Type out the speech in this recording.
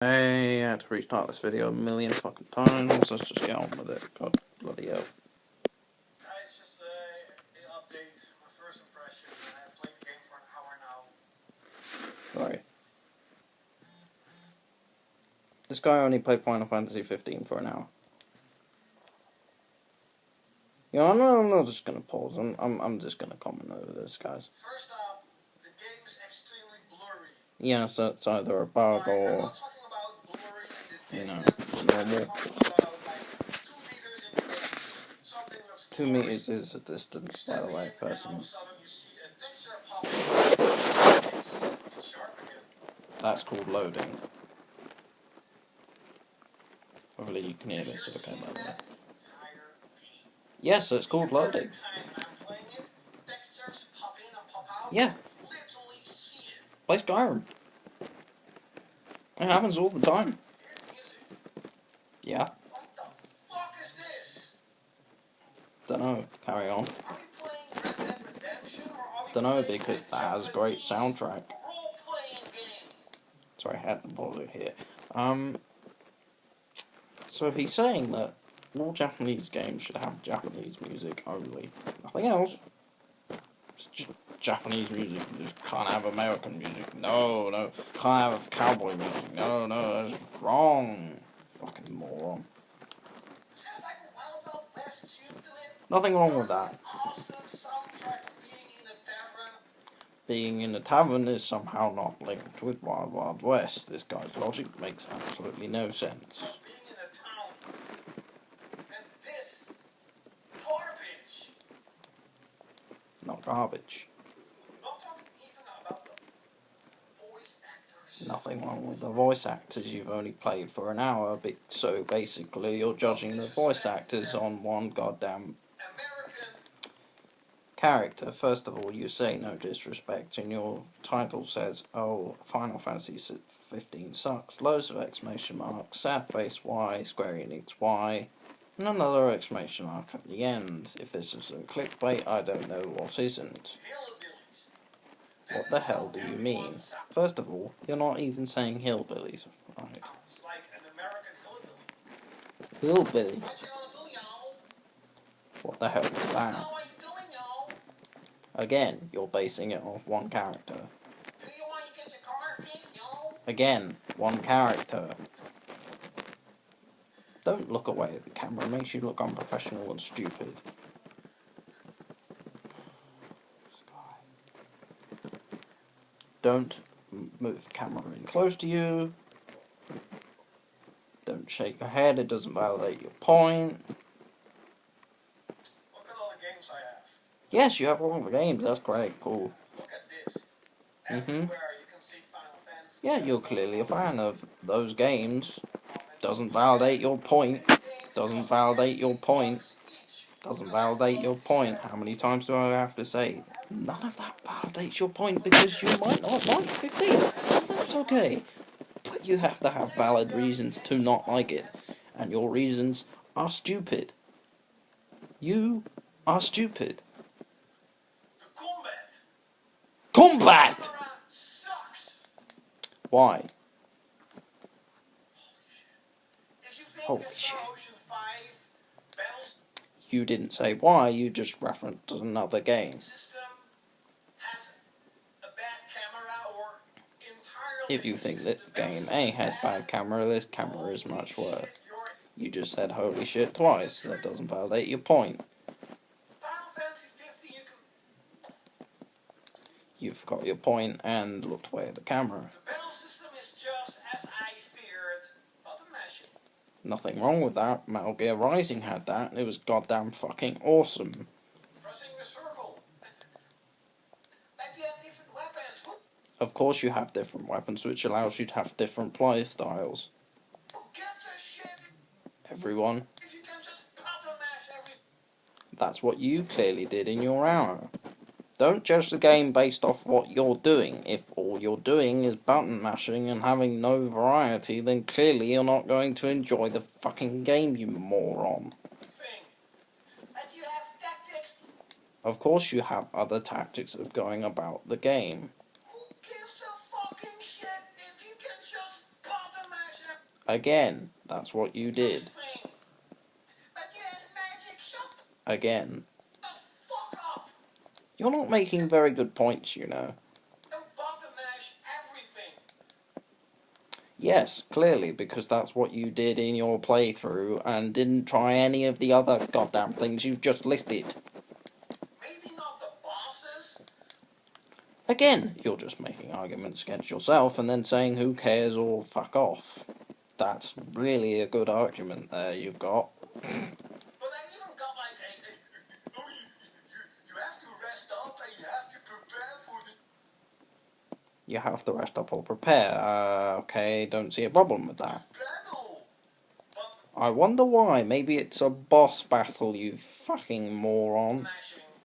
I had to restart this video a million fucking times. Let's just get on with it. God bloody hell. Guys, just an update. My first impression. I played the game for an hour now. Sorry. This guy only played Final Fantasy 15 for an hour. You know, I'm not just gonna pause. I'm just gonna comment over this, guys. First up, the game is extremely blurry. Yeah, so it's either a bug I'm or, not talking about blurry in the you know, distance. normal. I'm talking about like 2 meters in the game. Something looks 2 blurry. meters is a distance, by the way, And all of person. a sudden you see a texture pop up. It's sharp again. That's called loading. Hopefully you can hear this okay, by the way. Yes, it's called loading. Yeah. Play Skyrim. It happens all the time. Yeah. What the fuck is this? Dunno. Carry on. Are we playing Red Dead Redemption or are we Dunno, playing because a that has a great Japanese soundtrack. role-playing game? Sorry, I had to pause it here. So he's saying that all Japanese games should have Japanese music only. Nothing else. It's just Japanese music. You just can't have American music. No. Can't have cowboy music. No, that's wrong. Fucking moron. Sounds like a Wild Wild West tune to it. Nothing wrong with that. An awesome soundtrack of being in a tavern. Being in a tavern is somehow not linked with Wild Wild West. This guy's logic makes absolutely no sense. Of being in a town. And this garbage. Not garbage. Not talking even about the voice actors. Nothing wrong with the voice actors. You've only played for an hour, so basically you're judging the voice actors on one goddamn American. character. First of all, you say no disrespect, and your title says, "Oh, Final Fantasy 15 sucks." Loads of exclamation marks, sad face, why, Square Enix, why, and another exclamation mark at the end. If this isn't clickbait, I don't know what isn't. Hillbillies. What the hell do you mean? First of all, you're not even saying hillbillies. Right. Sounds like an American hillbilly. Hillbilly? What you gonna do, y'all? What the hell is that? Now what you doing, y'all? Again, you're basing it off one character. Do you want to get your car fixed, y'all? Again, one character. Don't look away at the camera, it makes you look unprofessional and stupid. Don't move the camera in close to you. Don't shake your head, it doesn't validate your point. Look at all the games I have. Yes, you have all the games, that's great, cool. Look at this. Everywhere you can see Final Fantasy. Yeah, you're clearly a fan of those games. Doesn't validate your point. Doesn't validate your point. Doesn't validate your point. How many times do I have to say? None of that validates your point because you might not like 15. And that's okay. But you have to have valid reasons to not like it. And your reasons are stupid. You are stupid. The combat. Combat! Camera sucks. Why? If you think Holy that shit. Star Ocean 5 battles You didn't say why, you just referenced another game. system has a bad camera or entirely If you think that game A has bad camera, this camera is much worse. You just said holy shit twice. That doesn't validate your point. Final Fantasy 15, you can. You've got your point and looked away at the camera. The battle system is just as I feared, button mashing. Nothing wrong with that. Metal Gear Rising had that, and it was goddamn fucking awesome. Pressing the circle. Like you have different weapons. Of course you have different weapons, which allows you to have different play styles. Who gets this shit? Everyone. If you can just button mash every. That's what you clearly did in your hour. Don't judge the game based off what you're doing. If all you're doing is button mashing and having no variety, then clearly you're not going to enjoy the fucking game, you moron. Thing. And you have tactics. Of course you have other tactics of going about the game. Who gives a fucking shit if you can just button mash Again, that's what you did. Everything. But you have magic shop. Again. Fuck up. You're not making very good points, you know. Don't button mash everything. Yes, clearly, because that's what you did in your playthrough and didn't try any of the other goddamn things you've just listed. Maybe not the bosses. Again, you're just making arguments against yourself and then saying who cares or fuck off. That's really a good argument there you've got. But I even got like oh, you have to rest up and you have to prepare for the You have to rest up or prepare. Okay, don't see a problem with that. battle. But I wonder why. Maybe it's a boss battle, you fucking moron. mashing